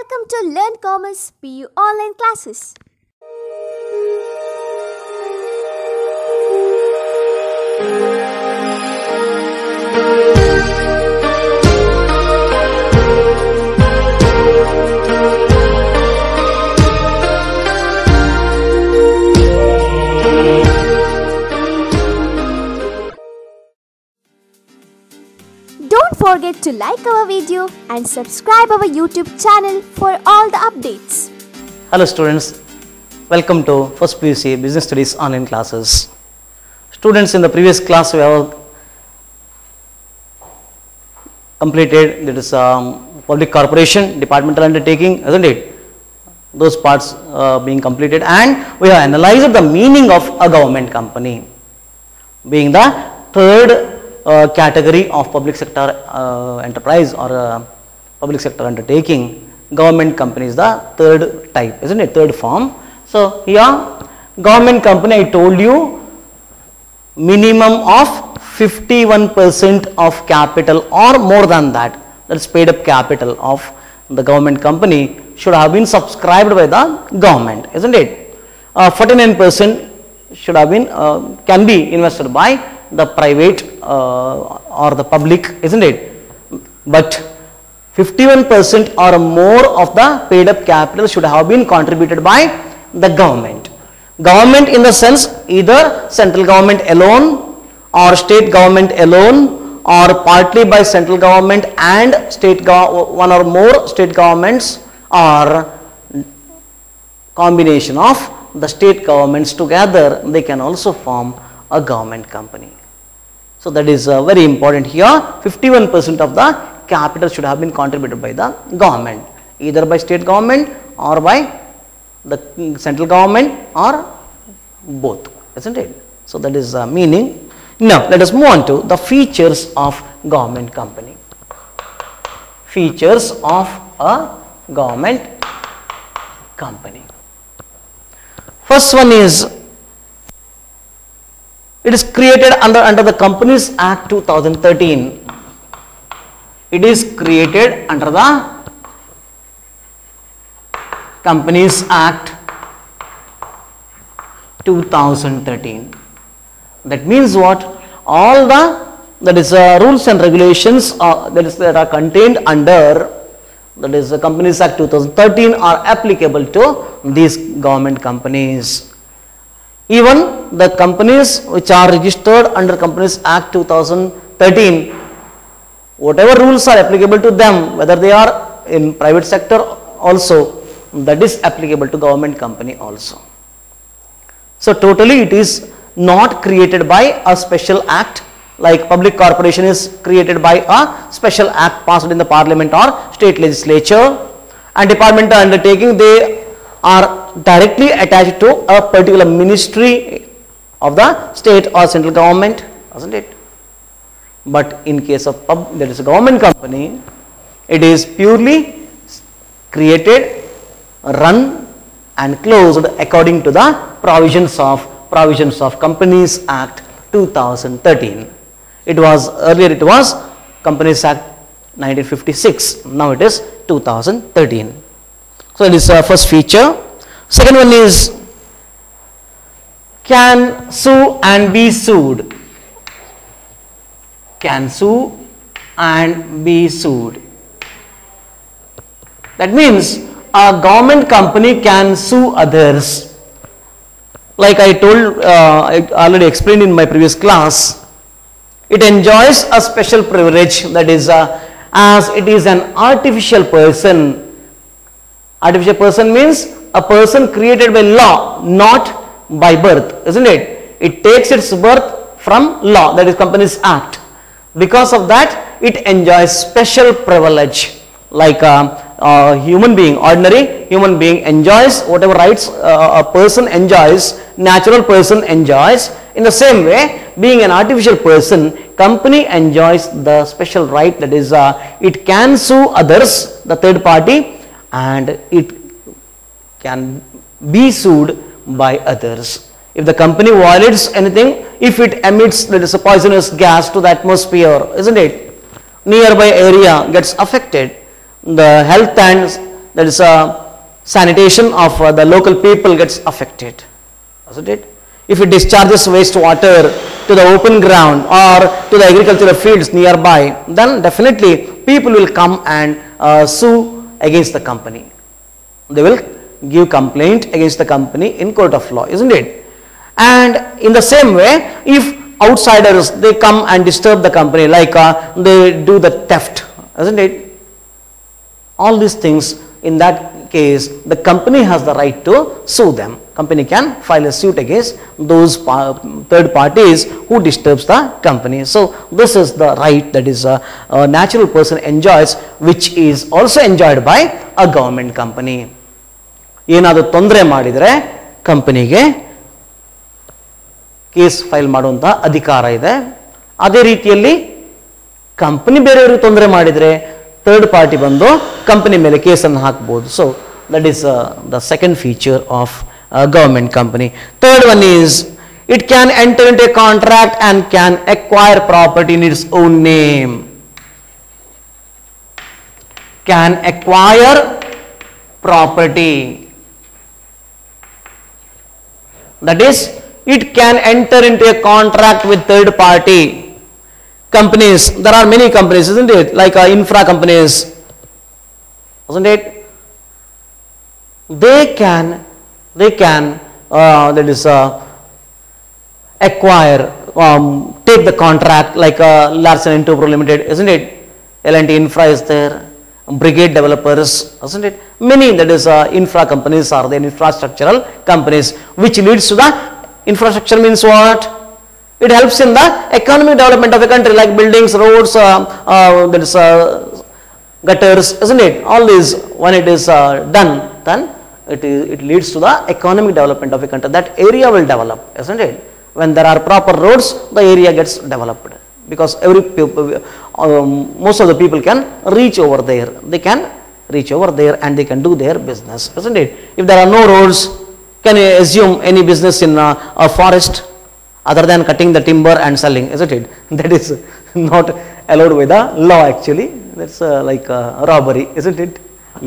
Welcome to Learn Commerce PU online classes. Don't forget to like our video and subscribe our YouTube channel for all the updates. Hello students, welcome to First PUC Business Studies online classes. Students, in the previous class we have completed, that is public corporation, departmental undertaking, isn't it? Those parts being completed, and we have analyzed the meaning of a government company, being the third category of public sector enterprise or public sector undertaking. Government company is the third type, isn't it? Third form. So here, government company, I told you, minimum of 51% of capital or more than that, that's paid up capital of the government company should have been subscribed by the government, isn't it? 49% should have been can be invested by the private or the public, isn't it? But 51% or more of the paid up capital should have been contributed by the government. Government in the sense either central government alone or state government alone or partly by central government and state one or more state governments, or combination of the state governments together, they can also form a government company. So that is very important here. 51% of the capital should have been contributed by the government, either by state government or by the central government or both, isn't it? So that is meaning. Now let us move on to the features of government company. Features of a government company. First one is, it is created under the Companies Act 2013. It is created under the Companies Act 2013. That means what? All the rules and regulations that are contained under the Companies Act 2013 are applicable to these government companies. Even the companies which are registered under Companies Act 2013, whatever rules are applicable to them, whether they are in private sector also, that is applicable to government company also. So totally it is not created by a special act, like public corporation is created by a special act passed in the parliament or state legislature, and departmental undertaking, they are directly attached to a particular ministry of the state or central government, isn't it? But in case of that is a government company, it is purely created, run and closed according to the provisions of Companies Act 2013. It was earlier, it was Companies Act 1956. Now it is 2013. So it is first feature. Second one is, can sue and be sued. Can sue and be sued. That means a government company can sue others. Like I told, I already explained in my previous class, it enjoys a special privilege, that is as it is an artificial person. Artificial person means a person created by law, not by birth, isn't it? It takes its birth from law, that is Companies Act. Because of that, it enjoys special privilege, like a human being, ordinary human being enjoys whatever rights a person enjoys, natural person enjoys. In the same way, being an artificial person, company enjoys the special right, that is it can sue others, the third party, and it can be sued by others. If the company violates anything, if it emits, that is a poisonous gas to the atmosphere, isn't it? Nearby area gets affected, the health and that is sanitation of the local people gets affected, isn't it? If it discharges wastewater to the open ground or to the agricultural fields nearby, then definitely people will come and sue against the company. They will give complaint against the company in court of law, isn't it? And in the same way, if outsiders, they come and disturb the company, like they do the theft, isn't it? All these things, in that case, the company has the right to sue them. Company can file a suit against those third parties who disturbs the company. So this is the right that is a natural person enjoys, which is also enjoyed by a government company. ಏನಾದರೂ ತೊಂದರೆ ಮಾಡಿದರೆ ಕಂಪನಿಗೆ case file ಮಾಡುವಂತಹ ಅಧಿಕಾರ ಇದೆ. ಅದೇ ರೀತಿಯಲ್ಲಿ company ಬೇರೆಯವರಿಗೆ ತೊಂದರೆ ಮಾಡಿದರೆ ಥರ್ಡ್ ಪಾರ್ಟಿ ಬಂದು ಕಂಪನಿ ಮೇಲೆ ಕೇಸನ್ನು ಹಾಕಬಹುದು. So that is the second feature of government company. Third one is it can enter into a contract and can acquire property in its own name. Can acquire property. That is, it can enter into a contract with third party companies. There are many companies, isn't it? Like infra companies, isn't it? They can that is acquire, take the contract, like Larsen & Toubro Limited, isn't it? L&T Infra is there, Brigade Developers, isn't it? Many, that is infra companies are there, infrastructural companies, which leads to the infrastructure means what? It helps in the economic development of a country, like buildings, roads, that is gutters, isn't it? All these, when it is done, then it leads to the economic development of a country. That area will develop, isn't it? When there are proper roads, the area gets developed, because every people, most of the people can reach over there. They can reach over there and they can do their business, isn't it? If there are no roads, can you assume any business in a forest other than cutting the timber and selling, isn't it? That is not allowed by the law actually. That's like robbery, isn't it?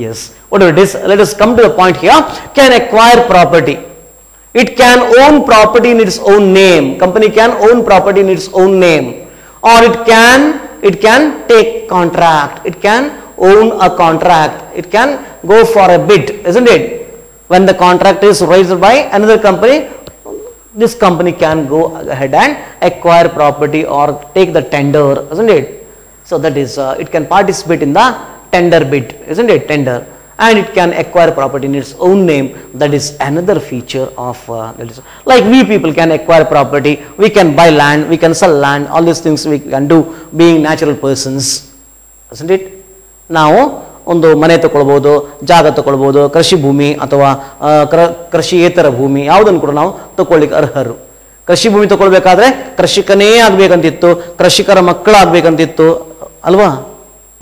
Yes, whatever it is, let us come to the point here. Can acquire property. It can own property in its own name. Company can own property in its own name, or it can take contract. It can own a contract. It can go for a bid, isn't it? When the contract is raised by another company, this company can go ahead and acquire property or take the tender, isn't it? So that is, it can participate in the tender bid, isn't it? Tender, and it can acquire property in its own name. That is another feature of that is, like we people can acquire property, we can buy land, we can sell land, all these things we can do being natural persons, isn't it? ನಾವು ಒಂದು ಮನೆ ತಗೊಳ್ಬಹುದು, ಜಾಗ ತಗೊಳ್ಬಹುದು, ಕೃಷಿ ಭೂಮಿ ಅಥವಾ ಕೃಷಿಯೇತರ ಭೂಮಿ ಯಾವುದನ್ನು ಕೂಡ ನಾವು ತಗೊಳ್ಳಿಕ್ಕೆ ಅರ್ಹರು. ಕೃಷಿ ಭೂಮಿ ತಗೊಳ್ಬೇಕಾದ್ರೆ ಕೃಷಿಕನೇ ಆಗ್ಬೇಕಂತಿತ್ತು, ಕೃಷಿಕರ ಮಕ್ಕಳಾಗಬೇಕಂತಿತ್ತು ಅಲ್ವಾ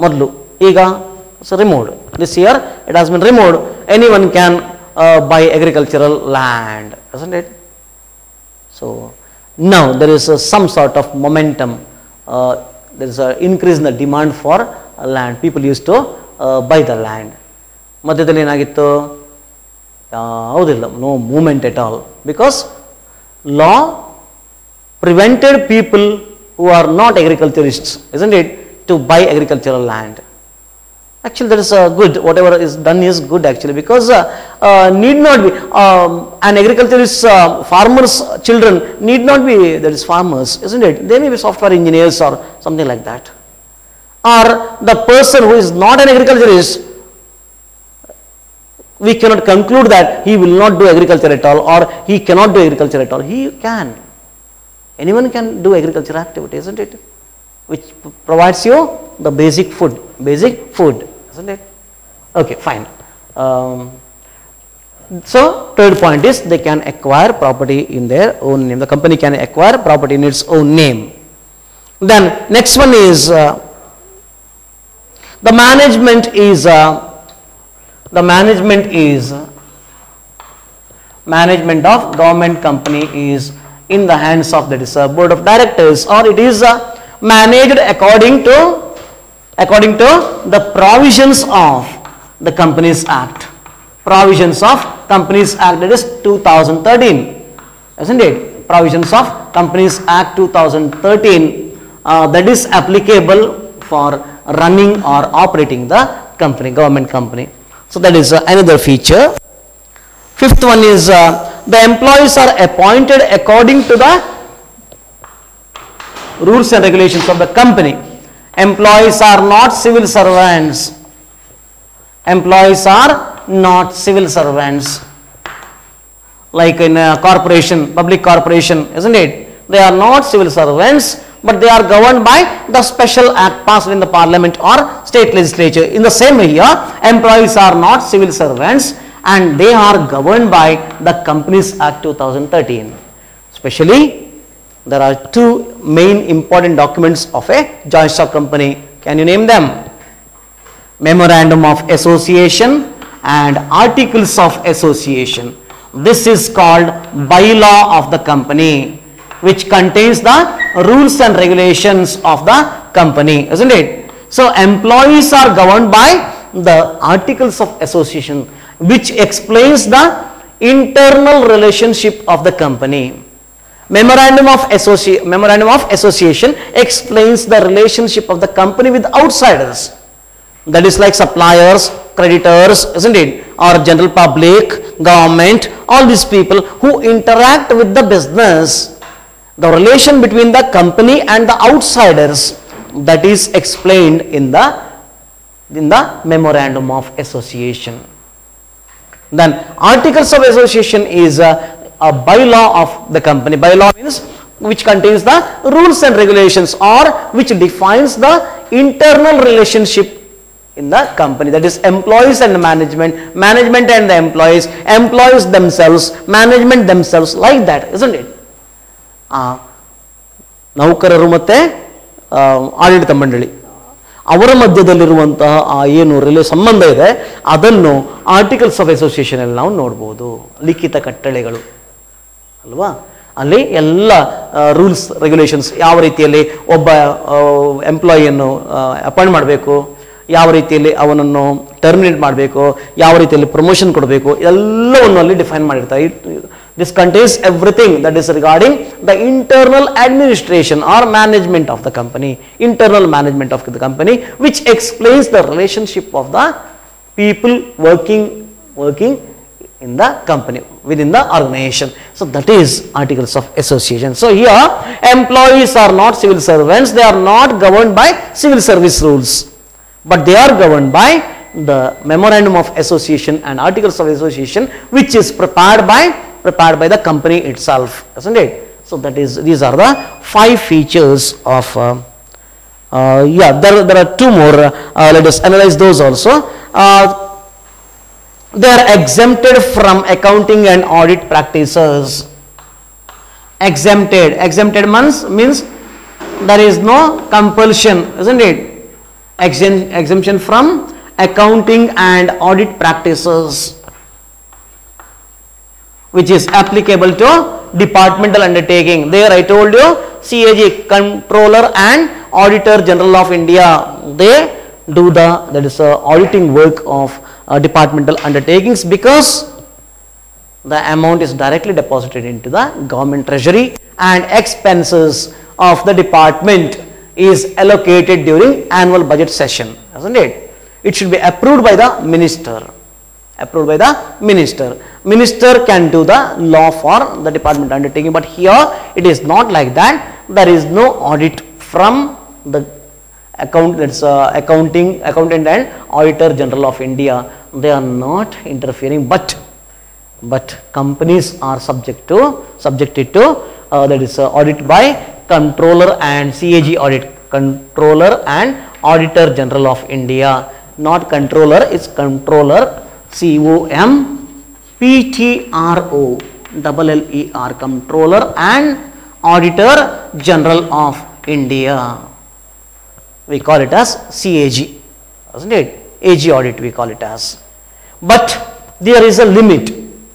ಮೊದಲು. ಈಗ removed. This year it has been removed. Anyone can buy agricultural land, isn't it? So now there is some sort of momentum. There is an increase in the demand for land. People used to buy the land. ಮಧ್ಯದಲ್ಲಿ ಏನಾಗಿತ್ತು? ಯಾವುದಿಲ್ಲ, no movement at all, because law prevented people who are not agriculturists, isn't it, to buy agricultural land. Actually, that is good. Whatever is done is good actually, because need not be an agriculturist, farmers' children need not be that is farmers, isn't it? They may be software engineers or something like that. Or the person who is not an agriculturist, we cannot conclude that he will not do agriculture at all, or he cannot do agriculture at all. He can. Anyone can do agricultural activity, isn't it? Which provides you the basic food, isn't it? Okay, fine. So third point is they can acquire property in their own name. The company can acquire property in its own name. Then next one is the management of government company is in the hands of that is a board of directors, or it is managed according to the provisions of the Companies Act, provisions of Companies Act, that is 2013, isn't it? Provisions of Companies Act 2013 that is applicable for running or operating the company, government company. So that is another feature. Fifth one is the employees are appointed according to the rules and regulations of the company. Employees are not civil servants. Employees are not civil servants. Like in a corporation, public corporation, isn't it? They are not civil servants, but they are governed by the special act passed in the parliament or state legislature. In the same way here, employees are not civil servants and they are governed by the Companies Act 2013. Especially, there are two main important documents of a joint stock company. Can you name them? Memorandum of Association and Articles of Association. This is called bylaw of the company, which contains the rules and regulations of the company, isn't it? So, employees are governed by the Articles of Association, which explains the internal relationship of the company. Memorandum of Association explains the relationship of the company with outsiders. That is like suppliers, creditors, isn't it? Or general public, government, all these people who interact with the business. The relation between the company and the outsiders, that is explained in the Memorandum of Association. Then Articles of Association is a bylaw of the company. Bylaw means which contains the rules and regulations or which defines the internal relationship in the company, that is employees and management, management and the employees themselves, management themselves, like that, isn't it? ನೌಕರರು ಮತ್ತೆ ಆಡಳಿತ ಮಂಡಳಿ ಅವರ ಮಧ್ಯದಲ್ಲಿರುವಂತಹ ಏನು ಸಂಬಂಧ ಇದೆ ಅದನ್ನು articles of association ಅಲ್ಲಿ ನಾವು ನೋಡಬಹುದು. ಲಿಖಿತ ಕಟ್ಟಳೆಗಳು ಅಲ್ವಾ, ಅಲ್ಲಿ ಎಲ್ಲ ರೂಲ್ಸ್ ರೆಗ್ಯುಲೇಷನ್ಸ್, ಯಾವ ರೀತಿಯಲ್ಲಿ ಒಬ್ಬ ಎಂಪ್ಲಾಯಿಯನ್ನು ಅಪಾಯಿಂಟ್ ಮಾಡಬೇಕು, ಯಾವ ರೀತಿಯಲ್ಲಿ ಅವನನ್ನು ಟರ್ಮಿನೇಟ್ ಮಾಡಬೇಕು, ಯಾವ ರೀತಿಯಲ್ಲಿ ಪ್ರಮೋಷನ್ ಕೊಡಬೇಕು, ಎಲ್ಲವನ್ನು ಅಲ್ಲಿ ಡಿಫೈನ್ ಮಾಡಿರ್ತಾರೆ. This contains everything that is regarding the internal administration or management of the company, internal management of the company, which explains the relationship of the people working in the company, within the organization. So that is Articles of Association. So here, employees are not civil servants, they are not governed by civil service rules, but they are governed by the Memorandum of Association and Articles of Association, which is prepared by the company itself, isn't it? So that is, these are the 5 features of there are 2 more, let us analyze those also. They are exempted from accounting and audit practices. Exempted means there is no compulsion, isn't it? Exemption from accounting and audit practices, which is applicable to departmental undertaking. There I told you, CAG, Controller and Auditor General of India, they do the auditing work of departmental undertakings, because the amount is directly deposited into the government treasury and expenses of the department is allocated during annual budget session, isn't it? It should be approved by the minister. Minister can do the law for the department undertaking, but here it is not like that. There is no audit from the accountant and Auditor General of India. They are not interfering, but companies are subjected to that is audit by Controller and CAG audit, Controller and Auditor General of India. Not Controller, it's Controller, COMPTROLLER, Controller and Auditor General of India. We call it as CAG, isn't it? AG audit we call it as. But there is a limit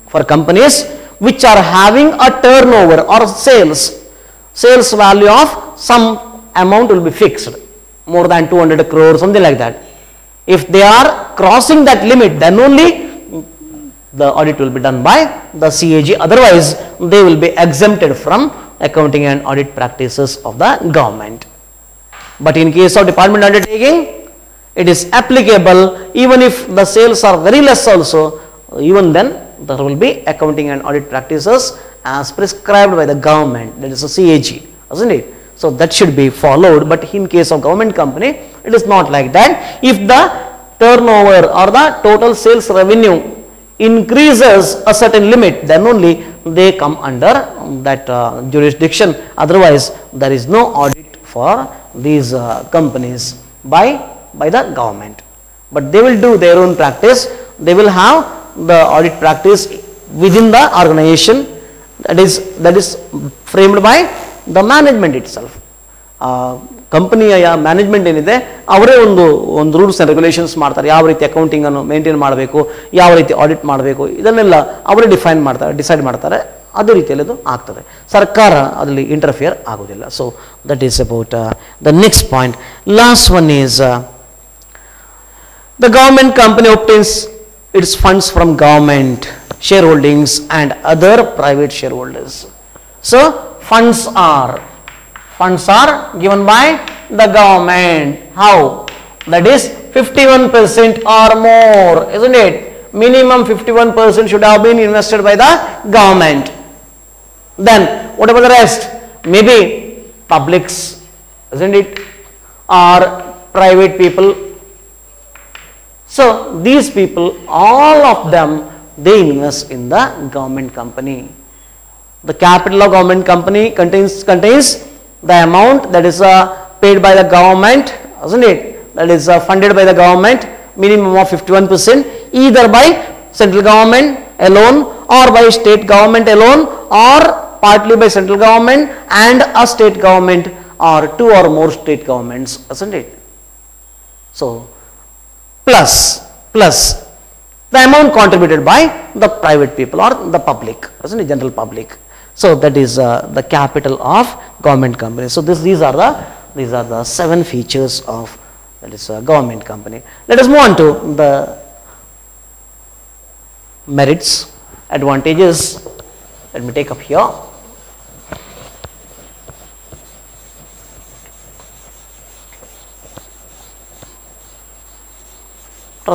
for companies which are having a turnover or sales value of some amount will be fixed, more than 200 crores, something like that. If they are crossing that limit, then only the audit will be done by the CAG. Otherwise, they will be exempted from accounting and audit practices of the government. But in case of department undertaking, it is applicable even if the sales are very less also, even then there will be accounting and audit practices as prescribed by the government, that is a CAG, isn't it? So that should be followed, but in case of government company, it is not like that. If the turnover or the total sales revenue increases a certain limit, then only they come under that jurisdiction. Otherwise, there is no audit for these companies by the government. But they will do their own practice. They will have the audit practice within the organization that is framed by the management itself. ಕಂಪನಿಯ management ಏನಿದೆ ಅವರೇ ಒಂದು rules and regulations ಮಾಡ್ತಾರೆ. ಯಾವ ರೀತಿ ಅಕೌಂಟಿಂಗನ್ನು maintain ಮಾಡಬೇಕು, ಯಾವ ರೀತಿ ಆಡಿಟ್ ಮಾಡಬೇಕು, ಇದನ್ನೆಲ್ಲ ಅವರೇ ಡಿಸೈಡ್ ಮಾಡ್ತಾರೆ. ಅದೇ ರೀತಿಯಲ್ಲಿ ಅದು ಆಗ್ತದೆ. ಸರ್ಕಾರ ಅದರಲ್ಲಿ ಇಂಟರ್ಫಿಯರ್ ಆಗೋದಿಲ್ಲ. So that is about the next point. Last one is the government company obtains its funds from government shareholdings and other private shareholders. So funds are given by the government. How? That is 51% or more, isn't it? Minimum 51% should have been invested by the government. Then what about the rest? Maybe publics, isn't it? Or private people. So these people, all of them, they invest in the government company. The capital of government company contains the amount that is paid by the government, isn't it? That is funded by the government, minimum of 51%, either by central government alone or by state government alone or partly by central government and a state government or two or more state governments, isn't it? So plus the amount contributed by the private people or the public, isn't it? General public. So that is the capital of government company. So these are the 7 features of that is a government company. Let us move on to the merits, advantages. Let me take up here.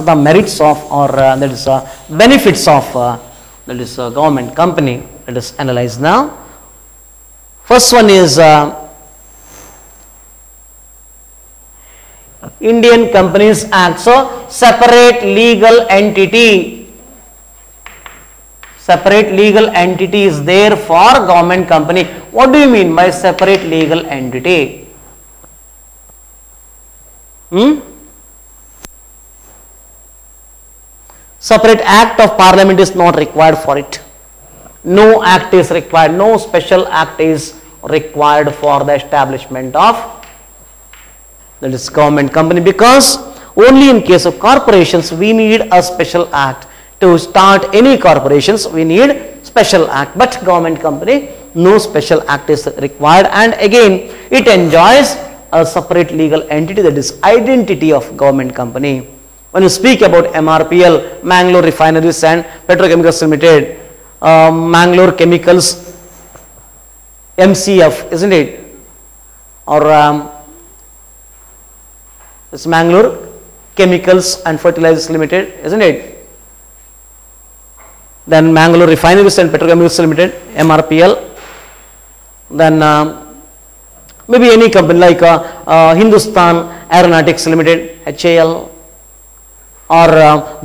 The merits of or that is benefits of that is a government company. Let us analyze now. First one is Indian Companies Act. So separate legal entity. Separate legal entity is there for government company. What do you mean by separate legal entity? Separate act of parliament is not required for it. No act is required, no special act is required for the establishment of that is government company, because only in case of corporations we need a special act. To start any corporations we need special act, but government company no special act is required, and again it enjoys a separate legal entity, that is identity of government company. When you speak about MRPL, Mangalore Refineries and Petrochemicals Limited, Mangalore Chemicals, MCF, isn't it? Or it's Mangalore Chemicals and Fertilizers Limited, isn't it? Then Mangalore Refineries and Petrochemicals Limited, MRPL. Then maybe any company like Hindustan Aeronautics Limited, HAL, or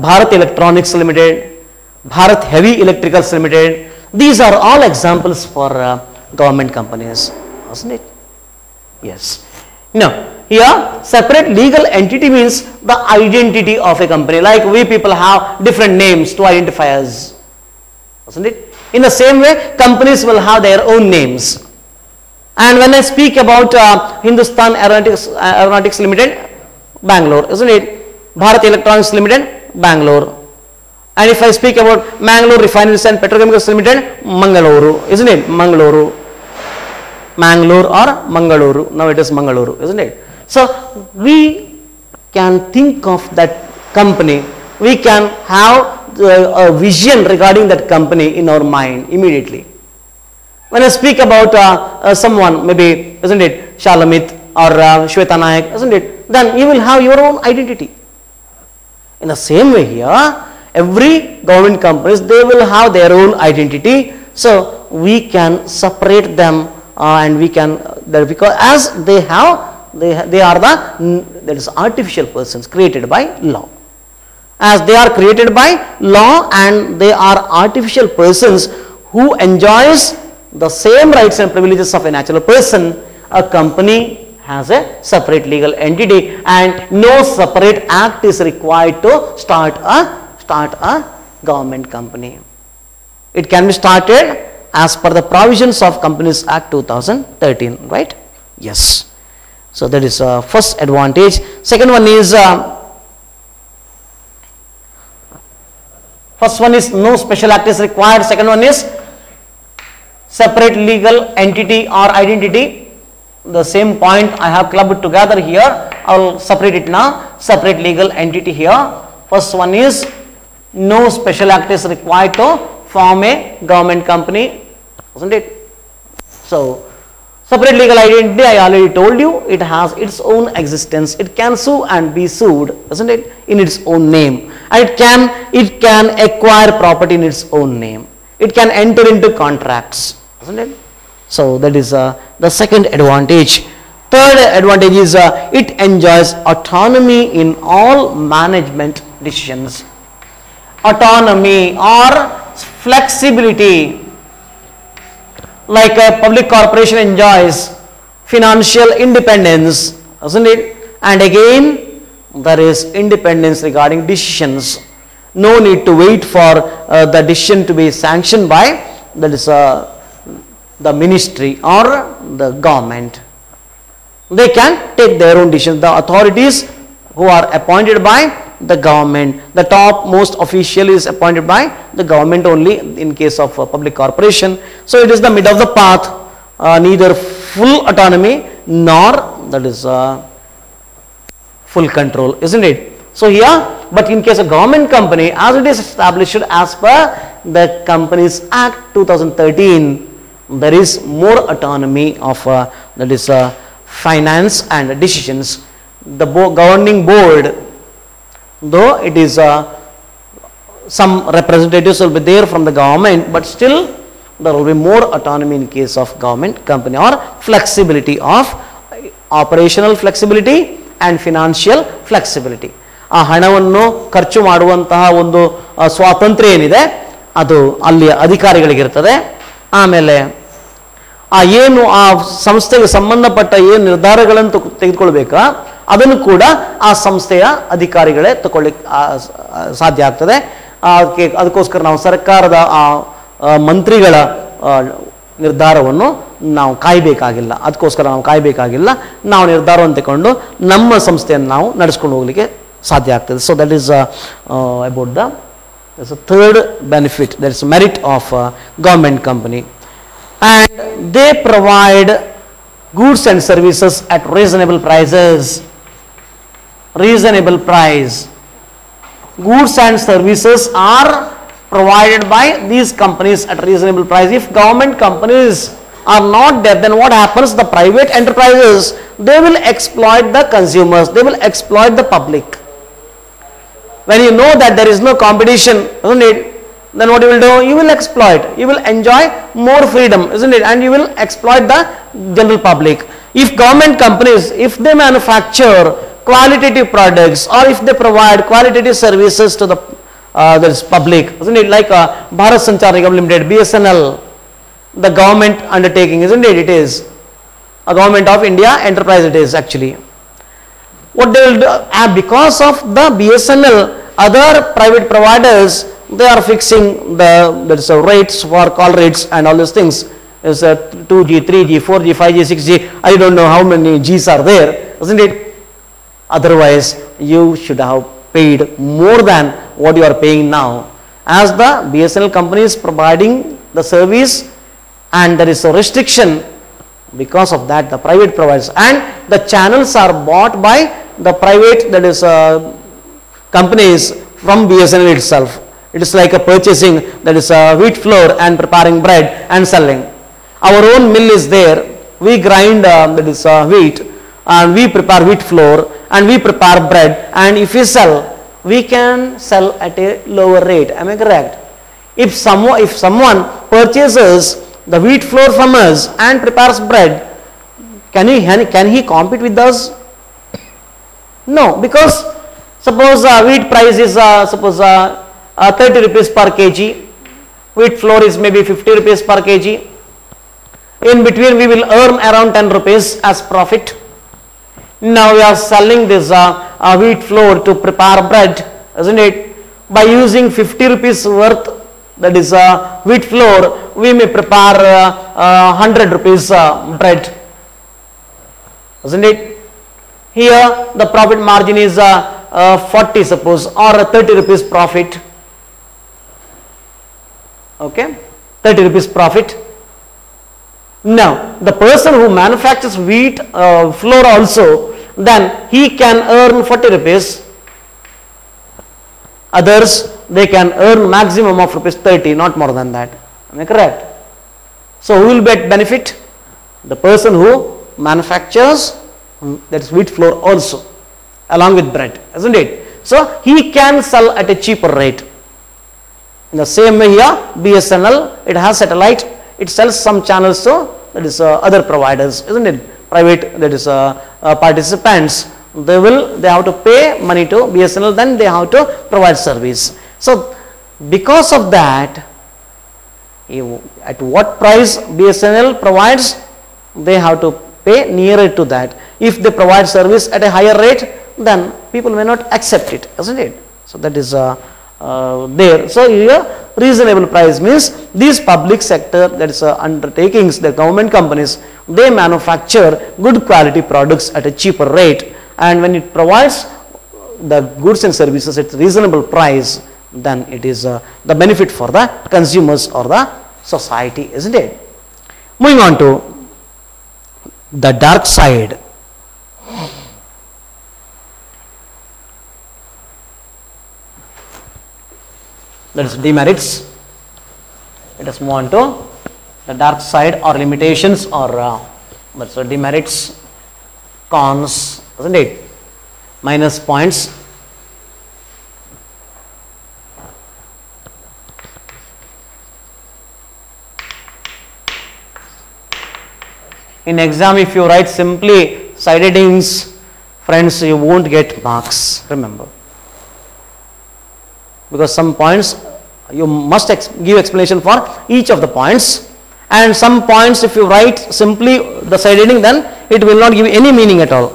Bharat Electronics Limited, Bharat Heavy Electricals Limited. These are all examples for government companies, isn't it? Yes. Now, here separate legal entity means the identity of a company. Like we people have different names to identify us, isn't it? In the same way, companies will have their own names. And when I speak about Hindustan Aeronautics Limited, Bangalore, isn't it? Bharat Electronics Limited, Bangalore. And if I speak about Mangalore Refineries and Petrochemicals Limited, Mangaluru, isn't it? Mangalore or Mangaluru. Now it is Mangaluru, isn't it? So we can think of that company, we can have a vision regarding that company in our mind immediately. When I speak about someone, maybe, isn't it, Shalamit or Shweta Nayak, isn't it, then you will have your own identity. In the same way here, every government companies, they will have their own identity. So we can separate them and we can, because as they are that is artificial persons created by law. As they are created by law and they are artificial persons who enjoys the same rights and privileges of a natural person, a company has a separate legal entity and no separate act is required to start a government company. It can be started as per the provisions of Companies Act 2013, right? Yes. So that is first advantage. Second one is first one is no special act is required. Second one is separate legal entity or identity. The same point I have clubbed together here. I will separate it now. Separate legal entity here. First one is no special act is required to form a government company, isn't it? So separate legal identity, I already told you, it has its own existence. It can sue and be sued, isn't it, in its own name. And it can acquire property in its own name. It can enter into contracts, isn't it? So that is the second advantage. Third advantage is it enjoys autonomy in all management decisions. Autonomy or flexibility, like a public corporation enjoys financial independence, isn't it? And again, there is independence regarding decisions. No need to wait for the decision to be sanctioned by, that is the ministry or the government. They can take their own decisions. The authorities who are appointed by the government, the top most official is appointed by the government only in case of a public corporation. So it is the mid of the path, neither full autonomy nor that is full control, isn't it? So here, but in case of government company, as it is established as per the Companies Act 2013, there is more autonomy of that is finance and decisions. The governing board, though it is some representatives will be there from the government, but still there will be more autonomy in case of government company, or flexibility of operational flexibility and financial flexibility. ಆ ಹಣವನ್ನು ಖರ್ಚು ಮಾಡುವಂತಹ ಒಂದು ಸ್ವಾತಂತ್ರ್ಯ ಏನಿದೆ ಅದು ಅಲ್ಲಿಯ ಅಧಿಕಾರಿಗಳಿಗಿರ್ತದೆ. ಆಮೇಲೆ ಏನು ಆ ಸಂಸ್ಥೆಗೆ ಸಂಬಂಧಪಟ್ಟ ಏನು ನಿರ್ಧಾರಗಳನ್ನು ತೆಗೆದುಕೊಳ್ಬೇಕಾ ಅದನ್ನು ಕೂಡ ಆ ಸಂಸ್ಥೆಯ ಅಧಿಕಾರಿಗಳೇ ತಗೊಳ್ಳಿಕ್ಕೆ ಸಾಧ್ಯ ಆಗ್ತದೆ. ಅದಕ್ಕೋಸ್ಕರ ನಾವು ಸರ್ಕಾರದ ಮಂತ್ರಿಗಳ ನಿರ್ಧಾರವನ್ನು ನಾವು ಕಾಯಬೇಕಾಗಿಲ್ಲ. ಅದಕ್ಕೋಸ್ಕರ ನಾವು ಕಾಯಬೇಕಾಗಿಲ್ಲ. ನಾವು ನಿರ್ಧಾರವನ್ನು ತಗೊಂಡು ನಮ್ಮ ಸಂಸ್ಥೆಯನ್ನು ನಾವು ನಡೆಸ್ಕೊಂಡು ಹೋಗಲಿಕ್ಕೆ ಸಾಧ್ಯ ಆಗ್ತದೆ. So that is about the third benefit, that is merit of government company. And they provide goods and services at reasonable prices. Reasonable price. Goods and services are provided by these companies at reasonable price. If government companies are not there, then what happens? The private enterprises, they will exploit the consumers, they will exploit the public. When you know that there is no competition, isn't it? Then what you will do? You will exploit. You will enjoy more freedom, isn't it? And you will exploit the general public. If government companies, if they manufacture qualitative products, or if they provide qualitative services to the public, isn't it? Like Bharat Sanchar Nigam Limited, BSNL, the government undertaking, isn't it? It is a government of India enterprise. It is actually. What they will do, because of the BSNL, other private providers, they are fixing the rates for call rates and all those things. Is 2G, 3G, 4G, 5G, 6G. I don't know how many Gs are there, isn't it? Otherwise, you should have paid more than what you are paying now. As the BSNL company is providing the service, and there is a restriction, because of that the private providers, and the channels are bought by the private, that is companies from BSNL itself. It is like a purchasing, that is wheat flour and preparing bread and selling. Our own mill is there. We grind that is wheat, and we prepare wheat flour and we prepare bread, and if we sell, we can sell at a lower rate. Am I correct? If someone purchases the wheat flour from us and prepares bread, can he compete with us? No, because suppose wheat price is 30 rupees per kg, wheat flour is maybe 50 rupees per kg. In between we will earn around 10 rupees as profit. Now we are selling this wheat flour to prepare bread, isn't it? By using 50 rupees worth, that is wheat flour, we may prepare 100 rupees bread, isn't it? Here the profit margin is 40 suppose, or 30 rupees profit. Okay, 30 rupees profit. Now the person who manufactures wheat flour also, then he can earn 40 rupees. Others, they can earn maximum of rupees 30, not more than that. Am I correct? So who will get benefit? The person who manufactures, that is wheat flour also, along with bread, isn't it? So he can sell at a cheaper rate. In the same way here, BSNL, it has satellite, it sells some channels to, that is other providers, isn't it? Private, that is participants. They have to pay money to BSNL, then they have to provide service. So because of that, at what price BSNL provides, they have to pay nearer to that. If they provide service at a higher rate, then people may not accept it, isn't it? So that is there. So here reasonable price means these public sector, that is undertakings, the government companies, they manufacture good quality products at a cheaper rate, and when it provides the goods and services at reasonable price, then it is the benefit for the consumers or the society, isn't it? Moving on to the dark side. That is demerits. Let us move on to the dark side or limitations, or that's demerits, cons, isn't it? Minus points. In exam, if you write simply side headings, friends, you won't get marks, remember. Because some points you must give explanation for each of the points, and some points if you write simply the side heading, then it will not give any meaning at all.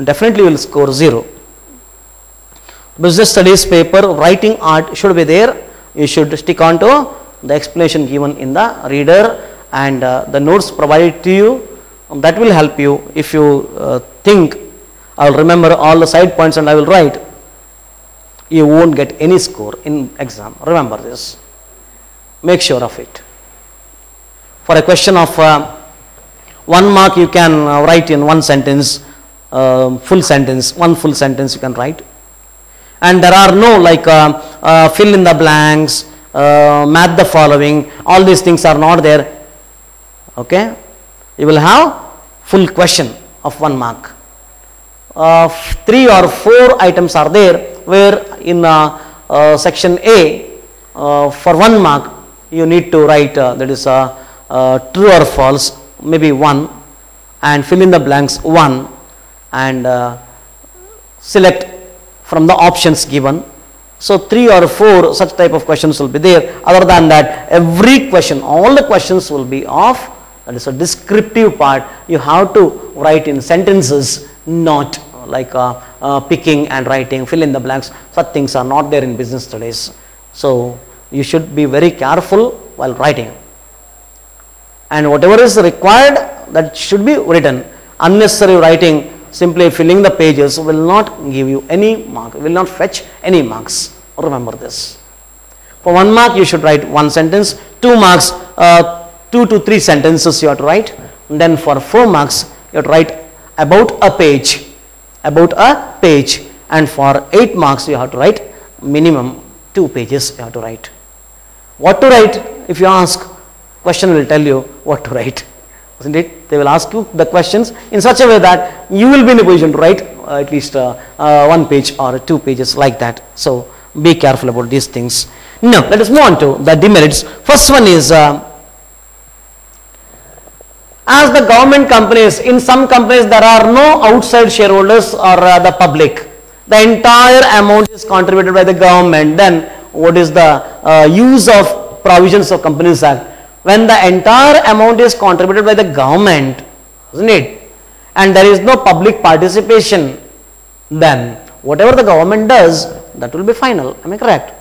Definitely will score 0. Business studies paper, writing art should be there. You should stick on to the explanation given in the reader and the notes provided to you. That will help you. If you think I will remember all the side points and I will write, you won't get any score in exam. Remember this. Make sure of it. For a question of 1 mark, you can write in one sentence, full sentence, one full sentence you can write. And there are no like fill in the blanks, match the following, all these things are not there. Okay. You will have full question of 1 mark. 3 or 4 items are there, where in section A, for 1 mark, you need to write that is true or false, maybe 1, and fill in the blanks 1, and select from the options given. So 3 or 4 such type of questions will be there. Other than that, every question, all the questions will be of, that is a descriptive part. You have to write in sentences, not like picking and writing, fill in the blanks. Such things are not there in business studies. So you should be very careful while writing. And whatever is required, that should be written. Unnecessary writing, simply filling the pages, will not give you any mark, will not fetch any marks. Remember this. For 1 mark, you should write 1 sentence. 2 marks, 2 to 3 sentences you have to write. And then for 4 marks, you have to write about a page. about a page, and for 8 marks you have to write minimum 2 pages you have to write. What to write? If you ask, question will tell you what to write, isn't it? They will ask you the questions in such a way that you will be in a position to write at least 1 page or 2 pages like that. So be careful about these things. Now let us move on to the demerits. First one is as the government companies, in some companies there are no outside shareholders or the public. The entire amount is contributed by the government. Then what is the use of provisions of Companies Act? When the entire amount is contributed by the government, isn't it? And there is no public participation, then whatever the government does, that will be final. Am I correct?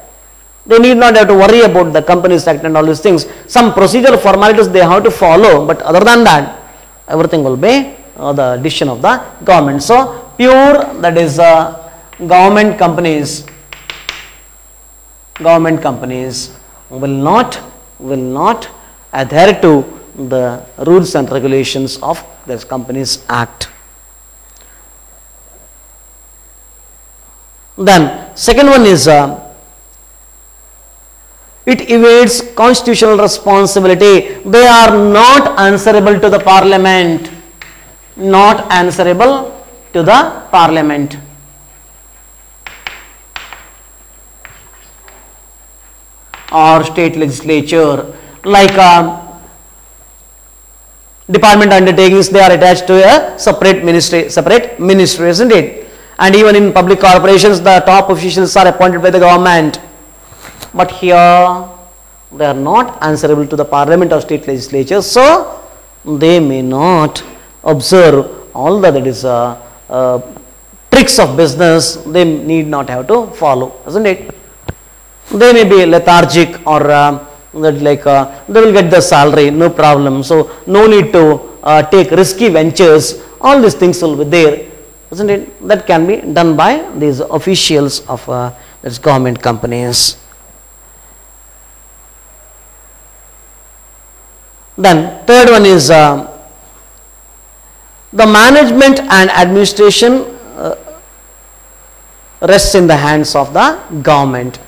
They need not have to worry about the Companies Act and all these things. Some procedural formalities they have to follow, but other than that, everything will be the decision of the government. So pure, that is government companies will not adhere to the rules and regulations of this Companies Act. Then second one is it evades constitutional responsibility. They are not answerable to the Parliament. Not answerable to the Parliament. Or state legislature, like department undertakings, they are attached to a separate ministry, isn't it? And even in public corporations, the top officials are appointed by the government. But here, they are not answerable to the Parliament or state legislature, so they may not observe all the tricks of business. They need not have to follow, isn't it? They may be lethargic or they will get the salary, no problem. So no need to take risky ventures. All these things will be there, isn't it? That can be done by these officials of these government companies. Then third one is the management and administration rests in the hands of the government.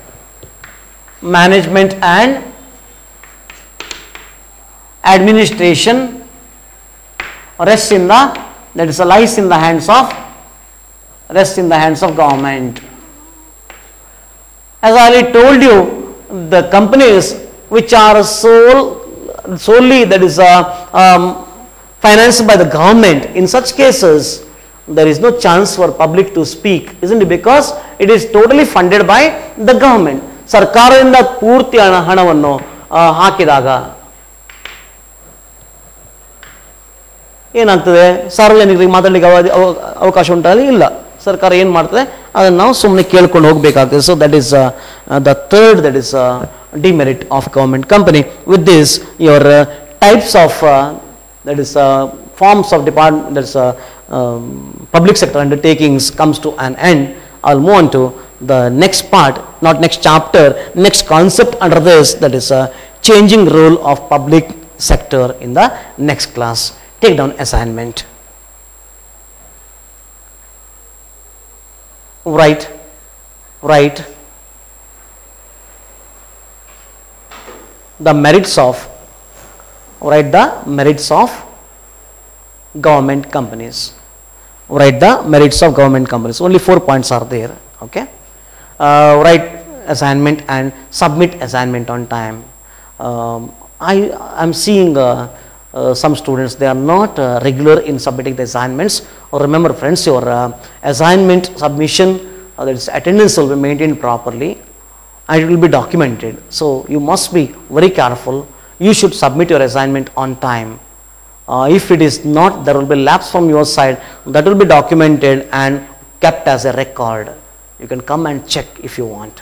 Management and administration lies in the hands of government. As I already told you, the companies which are solely financed by the government, in such cases there is no chance for public to speak, isn't it? Because it is totally funded by the government. ಸರ್ಕಾರದಿಂದ ಪೂರ್ತಿ ಹಣವನ್ನು ಹಾಕಿದಾಗ ಏನಾಗ್ತದೆ? ಸಾರ್ವಜನಿಕರಿಗೆ ಮಾತಾಡಲಿಕ್ಕೆ ಅವಕಾಶ ಉಂಟಲ್ಲಿ ಇಲ್ಲ. ಸರ್ಕಾರ ಏನು ಮಾಡ್ತದೆ ಅದನ್ನು ನಾವು ಸುಮ್ಮನೆ ಕೇಳ್ಕೊಂಡು ಹೋಗಬೇಕಾಗ್ತದೆ. So that is the third, that is demerit of government company. With this, your types of forms of department, that is public sector undertakings comes to an end. I'll move on to the next part, not next chapter, next concept under this, that is changing role of public sector, in the next class. Take down assignment. Write the merits of government companies. Write the merits of government companies. Only 4 points are there. Okay. Write assignment and submit assignment on time. I am seeing some students, they are not regular in submitting the assignments. Or remember friends, your assignment submission, that is attendance will be maintained properly and it will be documented. So you must be very careful. You should submit your assignment on time. If it is not, there will be lapse from your side. That will be documented and kept as a record. You can come and check if you want.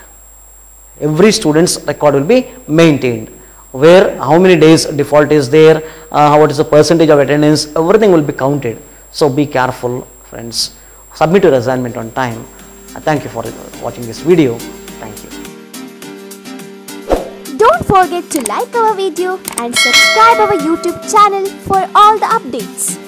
Every student's record will be maintained. Where, how many days default is there, what is the percentage of attendance, everything will be counted. So be careful friends. Submit your assignment on time. Thank you for watching this video. Thank you. Don't forget to like our video and subscribe our YouTube channel for all the updates.